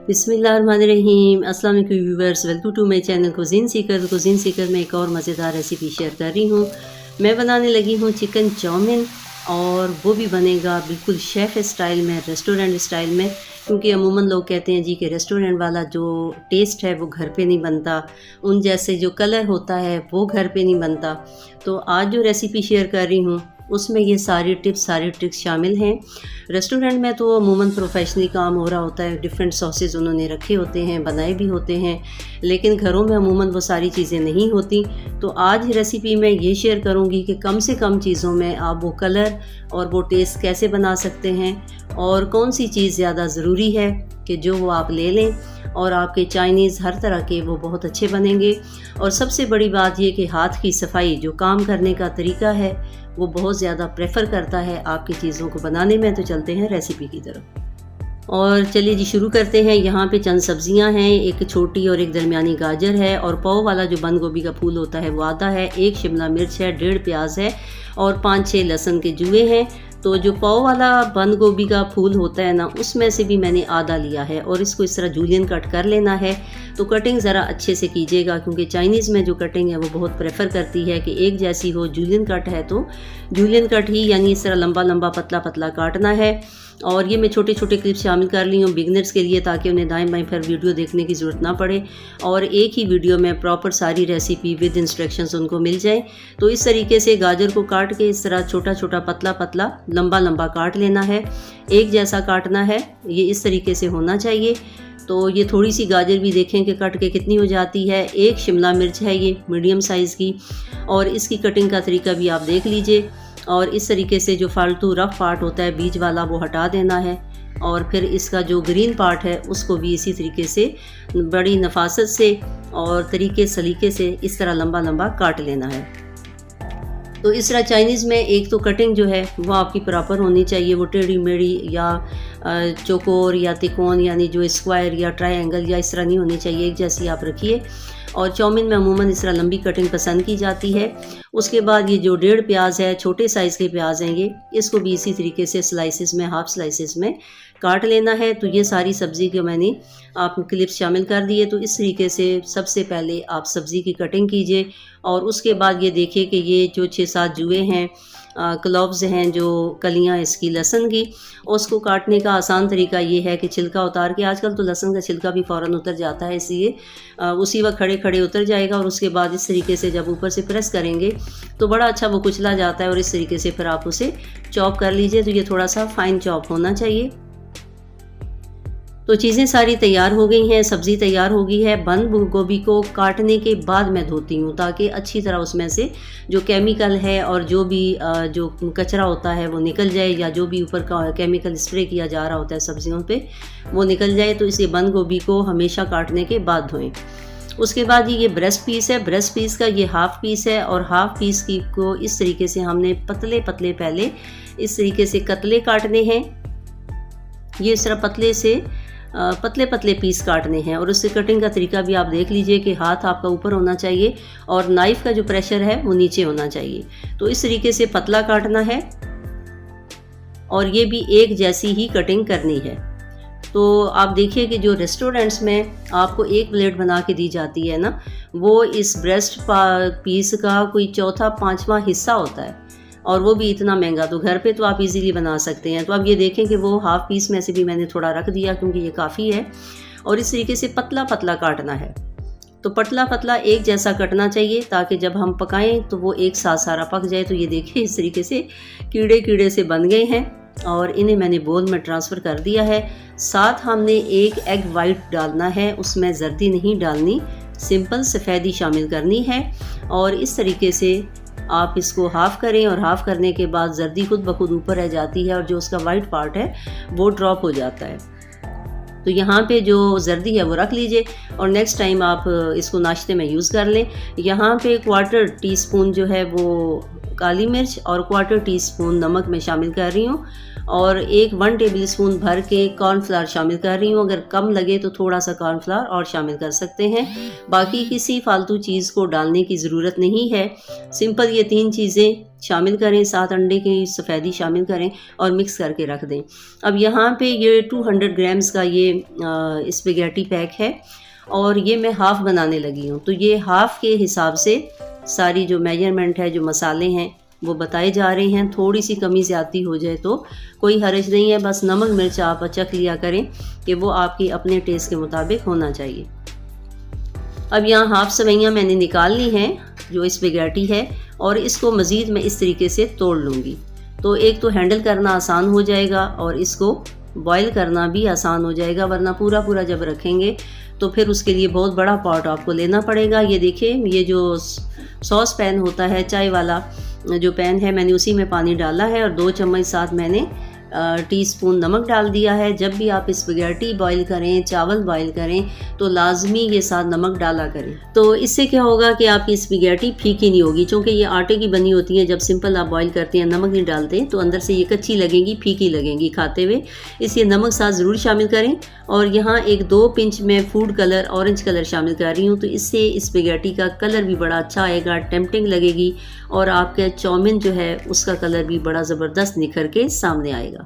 बिस्मिल्लाहिर्रहमानिर्रहीम। अस्सलाम वालेकुम viewers, welcome to my channel cuisine seeker. Cuisine seeker में एक और मज़ेदार रेसिपी शेयर कर रही हूँ। मैं बनाने लगी हूँ चिकन चाउमीन, और वो भी बनेगा बिल्कुल शेफ़ स्टाइल में, रेस्टोरेंट स्टाइल में। क्योंकि अमूमन लोग कहते हैं जी कि रेस्टोरेंट वाला जो टेस्ट है वो घर पे नहीं बनता, उन जैसे जो कलर होता है वो घर पे नहीं बनता। तो आज जो रेसिपी शेयर कर रही हूँ उसमें ये सारी टिप्स, सारी ट्रिक्स शामिल हैं। रेस्टोरेंट में तो अमूमन प्रोफेशनली काम हो रहा होता है, डिफरेंट सॉसेज उन्होंने रखे होते हैं, बनाए भी होते हैं, लेकिन घरों में अमूमन वो सारी चीज़ें नहीं होती। तो आज रेसिपी में ये शेयर करूँगी कि कम से कम चीज़ों में आप वो कलर और वो टेस्ट कैसे बना सकते हैं, और कौन सी चीज़ ज़्यादा ज़रूरी है कि जो वो आप ले लें और आपके चाइनीज़ हर तरह के वो बहुत अच्छे बनेंगे। और सबसे बड़ी बात ये कि हाथ की सफाई, जो काम करने का तरीका है, वो बहुत ज़्यादा प्रेफर करता है आपकी चीज़ों को बनाने में। तो चलते हैं रेसिपी की तरफ, और चलिए जी शुरू करते हैं। यहाँ पे चंद सब्जियां हैं, एक छोटी और एक दरमियानी गाजर है, और पाव वाला जो बंद गोभी का फूल होता है वो आधा है, एक शिमला मिर्च है, 1.5 प्याज है, और 5-6 लहसुन के जुए हैं। तो जो पाव वाला बंद गोभी का फूल होता है ना, उसमें से भी मैंने आधा लिया है, और इसको इस तरह जूलियन कट कर लेना है। तो कटिंग ज़रा अच्छे से कीजिएगा, क्योंकि चाइनीज़ में जो कटिंग है वो बहुत प्रेफर करती है कि एक जैसी हो। जूलियन कट है तो जूलियन कट ही, यानी इस तरह लंबा लंबा पतला पतला काटना है। और ये मैं छोटे छोटे क्लिप्स शामिल कर ली हूँ बिगनर्स के लिए, ताकि उन्हें दाएं बाएं फिर वीडियो देखने की ज़रूरत ना पड़े, और एक ही वीडियो में प्रॉपर सारी रेसिपी विद इंस्ट्रक्शंस उनको मिल जाए। तो इस तरीके से गाजर को काट के इस तरह छोटा छोटा पतला पतला लंबा लंबा काट लेना है, एक जैसा काटना है, ये इस तरीके से होना चाहिए। तो ये थोड़ी सी गाजर भी देखें कि कट के कितनी हो जाती है। एक शिमला मिर्च है ये मीडियम साइज़ की, और इसकी कटिंग का तरीका भी आप देख लीजिए। और इस तरीके से जो फालतू रफ पार्ट होता है बीज वाला वो हटा देना है, और फिर इसका जो ग्रीन पार्ट है उसको भी इसी तरीके से बड़ी नफासत से और तरीके सलीके से इस तरह लंबा लंबा काट लेना है। तो इस तरह चाइनीज़ में एक तो कटिंग जो है वो आपकी प्रॉपर होनी चाहिए, वो टेढ़ी मेढ़ी या चौकोर या तिकोन, यानी जो स्क्वायर या ट्रायंगल या इस तरह नहीं होनी चाहिए, एक जैसी आप रखिए। और चाउमीन में अमूमन इस तरह लंबी कटिंग पसंद की जाती है। उसके बाद ये जो 1.5 प्याज है, छोटे साइज़ के प्याज हैं ये, इसको भी इसी तरीके से स्लाइसेस में, हाफ स्लाइसेस में काट लेना है। तो ये सारी सब्ज़ी को मैंने आप क्लिप्स शामिल कर दिए। तो इस तरीके से सबसे पहले आप सब्ज़ी की कटिंग कीजिए, और उसके बाद ये देखिए कि ये जो 6-7 जुए हैं, क्लोव्स हैं, जो कलियां इसकी लहसुन की, उसको काटने का आसान तरीका ये है कि छिलका उतार के, आजकल तो लहसुन का छिलका भी फ़ौरन उतर जाता है, इसलिए उसी वक्त खड़े खड़े उतर जाएगा। और उसके बाद इस तरीके से जब ऊपर से प्रेस करेंगे तो बड़ा अच्छा वो कुचला जाता है, और इस तरीके से फिर आप उसे चॉप कर लीजिए। तो ये थोड़ा सा फाइन चॉप होना चाहिए। तो चीज़ें सारी तैयार हो गई हैं, सब्ज़ी तैयार हो गई है। बंद गोभी को काटने के बाद मैं धोती हूँ, ताकि अच्छी तरह उसमें से जो केमिकल है और जो भी जो कचरा होता है वो निकल जाए, या जो भी ऊपर का केमिकल स्प्रे किया जा रहा होता है सब्जियों पे वो निकल जाए। तो इसे बंद गोभी को हमेशा काटने के बाद धोएं। उसके बाद ये ब्रेस्ट पीस है, ब्रेस्ट पीस का ये हाफ पीस है, और हाफ पीस की को इस तरीके से हमने पतले पतले पहले इस तरीके से कतले काटने हैं। ये इस तरह पतले से पतले पतले पीस काटने हैं, और उससे कटिंग का तरीका भी आप देख लीजिए कि हाथ आपका ऊपर होना चाहिए और नाइफ़ का जो प्रेशर है वो नीचे होना चाहिए। तो इस तरीके से पतला काटना है, और ये भी एक जैसी ही कटिंग करनी है। तो आप देखिए कि जो रेस्टोरेंट्स में आपको एक प्लेट बना के दी जाती है ना, वो इस ब्रेस्ट पीस का कोई चौथा पाँचवां हिस्सा होता है, और वो भी इतना महंगा। तो घर पे तो आप इजीली बना सकते हैं। तो अब ये देखें कि वो हाफ पीस में से भी मैंने थोड़ा रख दिया, क्योंकि ये काफ़ी है। और इस तरीके से पतला पतला काटना है। तो पतला पतला एक जैसा कटना चाहिए, ताकि जब हम पकाएं तो वो एक साथ सारा पक जाए। तो ये देखिए इस तरीके से कीड़े कीड़े से बन गए हैं, और इन्हें मैंने बोल में ट्रांसफ़र कर दिया है। साथ हमने एक एग वाइट डालना है, उसमें जर्दी नहीं डालनी, सिंपल सफ़ेदी शामिल करनी है। और इस तरीके से आप इसको हाफ़ करें, और हाफ़ करने के बाद जर्दी खुद ब खुद ऊपर रह जाती है, और जो उसका वाइट पार्ट है वो ड्रॉप हो जाता है। तो यहाँ पे जो जर्दी है वो रख लीजिए, और नेक्स्ट टाइम आप इसको नाश्ते में यूज़ कर लें। यहाँ पे 1/4 टीस्पून जो है वो काली मिर्च और 1/4 टीस्पून नमक मैं शामिल कर रही हूँ। और 1 टेबलस्पून भर के कॉर्नफ्लावर शामिल कर रही हूँ। अगर कम लगे तो थोड़ा सा कॉर्नफ्लावर और शामिल कर सकते हैं। बाकी किसी फालतू चीज़ को डालने की ज़रूरत नहीं है। सिंपल ये 3 चीज़ें शामिल करें, साथ अंडे की सफ़ेदी शामिल करें और मिक्स करके रख दें। अब यहाँ पे ये 200 ग्राम्स का ये स्पेगेटी पैक है और ये मैं हाफ़ बनाने लगी हूँ। तो ये हाफ़ के हिसाब से सारी जो मेजरमेंट है, जो मसाले हैं वो बताए जा रहे हैं। थोड़ी सी कमी ज़्यादती हो जाए तो कोई हर्ज नहीं है, बस नमक मिर्च आप चख लिया करें कि वो आपकी अपने टेस्ट के मुताबिक होना चाहिए। अब यहाँ हाफ़ सेवइयाँ मैंने निकाल ली हैं जो स्पेगेटी है, और इसको मज़ीद मैं इस तरीके से तोड़ लूँगी। तो एक तो हैंडल करना आसान हो जाएगा और इसको बॉईल करना भी आसान हो जाएगा, वरना पूरा पूरा जब रखेंगे तो फिर उसके लिए बहुत बड़ा पॉट आपको लेना पड़ेगा। ये देखिए, ये जो सॉस पैन होता है, चाय वाला जो पैन है, मैंने उसी में पानी डाला है और 2 चम्मच साथ मैंने टीस्पून नमक डाल दिया है। जब भी आप स्पेगेटी बॉईल करें, चावल बॉईल करें, तो लाजमी ये साथ नमक डाला करें। तो इससे क्या होगा कि आपकी स्पेगेटी फीकी नहीं होगी, क्योंकि ये आटे की बनी होती है। जब सिंपल आप बॉईल करते हैं, नमक नहीं डालते, तो अंदर से ये कच्ची लगेंगी, फीकी लगेंगी खाते हुए। इसलिए नमक साथ ज़रूर शामिल करें। और यहाँ 1-2 पिंच में फूड कलर, ऑरेंज कलर शामिल कर रही हूँ, तो इससे स्पेगेटी का कलर भी बड़ा अच्छा आएगा, टेम्पटिंग लगेगी और आपका चाउमीन जो है उसका कलर भी बड़ा ज़बरदस्त निखर के सामने आएगा।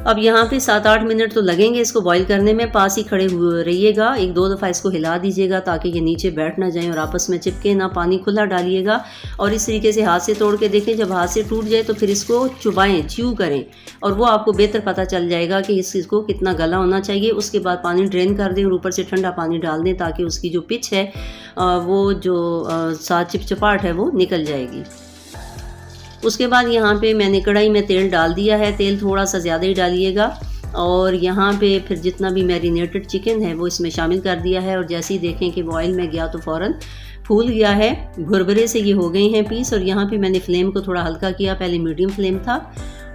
अब यहाँ पे 7-8 मिनट तो लगेंगे इसको बॉईल करने में। पास ही खड़े हुए रहिएगा, 1-2 दफ़ा इसको हिला दीजिएगा ताकि ये नीचे बैठ ना जाए और आपस में चिपके ना। पानी खुला डालिएगा और इस तरीके से हाथ से तोड़ के देखें। जब हाथ से टूट जाए तो फिर इसको चुबाएं, च्यू करें, और वो आपको बेहतर पता चल जाएगा कि इस चीज़ को कितना गला होना चाहिए। उसके बाद पानी ड्रेन कर दें और ऊपर से ठंडा पानी डाल दें ताकि उसकी जो पिच है, वो जो साथ चिपचिपाहट है वो निकल जाएगी। उसके बाद यहाँ पे मैंने कढ़ाई में तेल डाल दिया है। तेल थोड़ा सा ज़्यादा ही डालिएगा और यहाँ पे फिर जितना भी मैरिनेटेड चिकन है वो इसमें शामिल कर दिया है। और जैसे ही देखें कि वो ऑयल में गया तो फ़ौरन फूल गया है, भुरभुरे से ये हो गए हैं पीस। और यहाँ पे मैंने फ्लेम को थोड़ा हल्का किया, पहले मीडियम फ्लेम था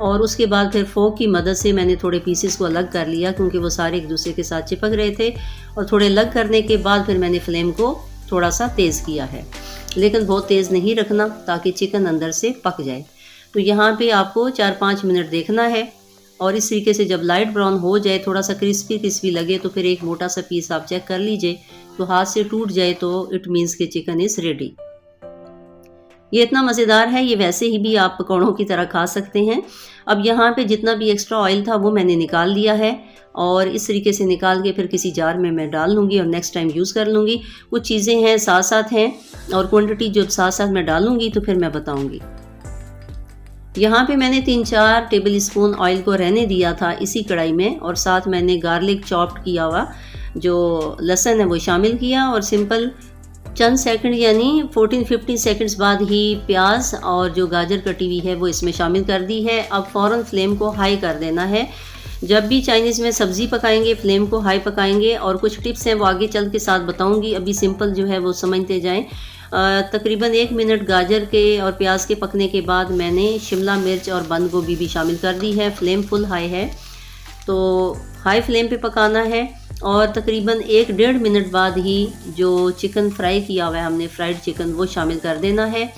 और उसके बाद फिर फोक की मदद से मैंने थोड़े पीसेस को अलग कर लिया, क्योंकि वो सारे एक दूसरे के साथ चिपक रहे थे। और थोड़े अलग करने के बाद फिर मैंने फ्लेम को थोड़ा सा तेज़ किया है, लेकिन बहुत तेज़ नहीं रखना ताकि चिकन अंदर से पक जाए। तो यहाँ पे आपको 4-5 मिनट देखना है और इस तरीके से जब लाइट ब्राउन हो जाए, थोड़ा सा क्रिस्पी लगे, तो फिर एक मोटा सा पीस आप चेक कर लीजिए। तो हाथ से टूट जाए तो इट मीन्स कि चिकन इज़ रेडी। ये इतना मज़ेदार है, ये वैसे ही भी आप पकौड़ों की तरह खा सकते हैं। अब यहाँ पे जितना भी एक्स्ट्रा ऑयल था वो मैंने निकाल लिया है और इस तरीके से निकाल के फिर किसी जार में मैं डाल लूँगी और नेक्स्ट टाइम यूज़ कर लूँगी। कुछ चीज़ें हैं साथ साथ हैं और क्वांटिटी जब साथ साथ मैं डालूँगी तो फिर मैं बताऊँगी। यहाँ पे मैंने 3-4 टेबल स्पून ऑयल को रहने दिया था इसी कढ़ाई में, और साथ मैंने गार्लिक चॉप्ड किया हुआ जो लहसुन है वो शामिल किया और सिंपल चंद सेकंड यानी 14-15 सेकंड्स बाद ही प्याज और जो गाजर कटी हुई है वो इसमें शामिल कर दी है। अब फ़ौरन फ्लेम को हाई कर देना है। जब भी चाइनीज़ में सब्ज़ी पकाएंगे फ्लेम को हाई पकाएंगे, और कुछ टिप्स हैं वो आगे चल के साथ बताऊंगी, अभी सिंपल जो है वो समझते जाएं। तकरीबन 1 मिनट गाजर के और प्याज के पकने के बाद मैंने शिमला मिर्च और बंद गोभी भी शामिल कर दी है। फ्लेम फुल हाई है, तो हाई फ्लेम पे पकाना है और तकरीबन 1-1.5 मिनट बाद ही जो चिकन फ्राई किया हुआ है हमने, फ्राइड चिकन, वो शामिल कर देना है।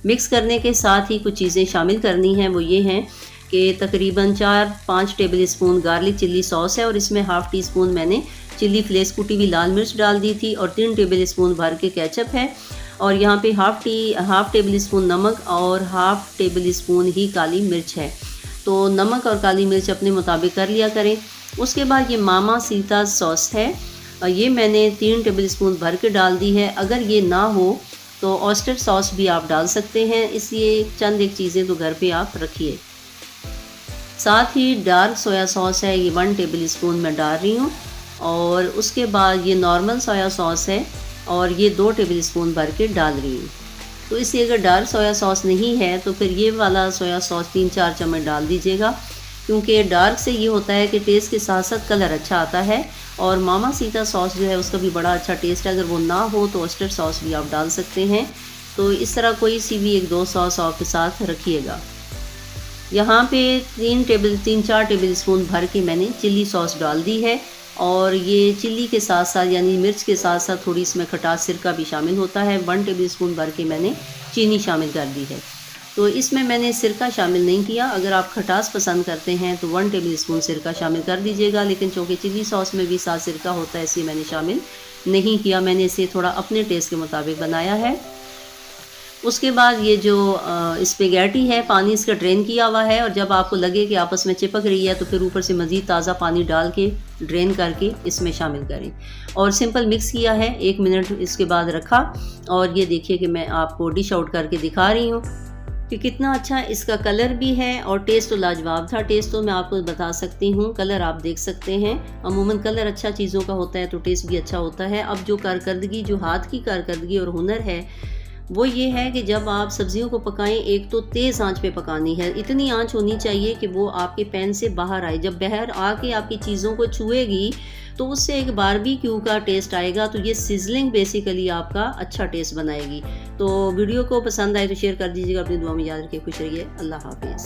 मिक्स करने के साथ ही कुछ चीज़ें शामिल करनी हैं, वो ये हैं कि तकरीबन 4-5 table spoon garlic chilli sauce है और इसमें हाफ़ टी स्पून मैंने चिल्ली फ्लेक्स कुटी हुई लाल मिर्च डाल दी थी और 3 टेबल स्पून भर के केचप है और यहाँ पे हाफ़ टेबल स्पून नमक और हाफ़ टेबल स्पून ही काली मिर्च है। तो नमक और काली मिर्च अपने मुताबिक कर लिया करें। उसके बाद ये मामा सीता सॉस है, ये मैंने 3 टेबल स्पून भर के डाल दी है। अगर ये ना हो तो ऑयस्टर सॉस भी आप डाल सकते हैं, इसलिए चंद एक चीज़ें तो घर पे आप रखिए। साथ ही डार्क सोया सॉस है, ये 1 टेबल स्पून मैं डाल रही हूँ और उसके बाद ये नॉर्मल सोया सॉस है और ये 2 टेबल स्पून भर के डाल रही हूँ। तो इसलिए अगर डार्क सोया सॉस नहीं है तो फिर ये वाला सोया सॉस 3-4 चम्मच डाल दीजिएगा, क्योंकि डार्क से ये होता है कि टेस्ट के साथ साथ कलर अच्छा आता है और मामा सीता सॉस जो है उसका भी बड़ा अच्छा टेस्ट है। अगर वो ना हो तो ऑयस्टर सॉस भी आप डाल सकते हैं। तो इस तरह कोई सी भी 1-2 सॉस आपके साथ रखिएगा। यहाँ पे 3-4 टेबल स्पून भर के मैंने चिल्ली सॉस डाल दी है और ये चिल्ली के साथ साथ यानी मिर्च के साथ साथ थोड़ी इसमें खटास सिरका भी शामिल होता है। 1 टेबल स्पून भर के मैंने चीनी शामिल कर दी है। तो इसमें मैंने सिरका शामिल नहीं किया। अगर आप खटास पसंद करते हैं तो 1 टेबल स्पून सिरका शामिल कर दीजिएगा, लेकिन चूँकि चिली सॉस में भी साथ सिरका होता है इसलिए मैंने शामिल नहीं किया। मैंने इसे थोड़ा अपने टेस्ट के मुताबिक बनाया है। उसके बाद ये जो स्पेगेटी है, पानी इसका ड्रेन किया हुआ है, और जब आपको लगे कि आपस में चिपक रही है तो फिर ऊपर से मज़ीद ताज़ा पानी डाल के ड्रेन करके इसमें शामिल करें। और सिंपल मिक्स किया है, 1 मिनट इसके बाद रखा, और ये देखिए कि मैं आपको डिश आउट करके दिखा रही हूँ कि कितना अच्छा इसका कलर भी है, और टेस्ट तो लाजवाब था। टेस्ट तो मैं आपको बता सकती हूँ, कलर आप देख सकते हैं। अमूमन कलर अच्छा चीज़ों का होता है तो टेस्ट भी अच्छा होता है। अब जो कारकर्दगी, जो हाथ की कारकर्दगी और हुनर है वो ये है कि जब आप सब्जियों को पकाएं, एक तो तेज़ आंच पे पकानी है। इतनी आंच होनी चाहिए कि वो आपके पैन से बाहर आए। जब बाहर आके आपकी चीज़ों को छुएगी तो उससे एक बारबेक्यू का टेस्ट आएगा। तो ये सिजलिंग बेसिकली आपका अच्छा टेस्ट बनाएगी। तो वीडियो को पसंद आए तो शेयर कर दीजिएगा। अपनी दुआ में याद रखिए। खुश रहिए। अल्लाह हाफिज़।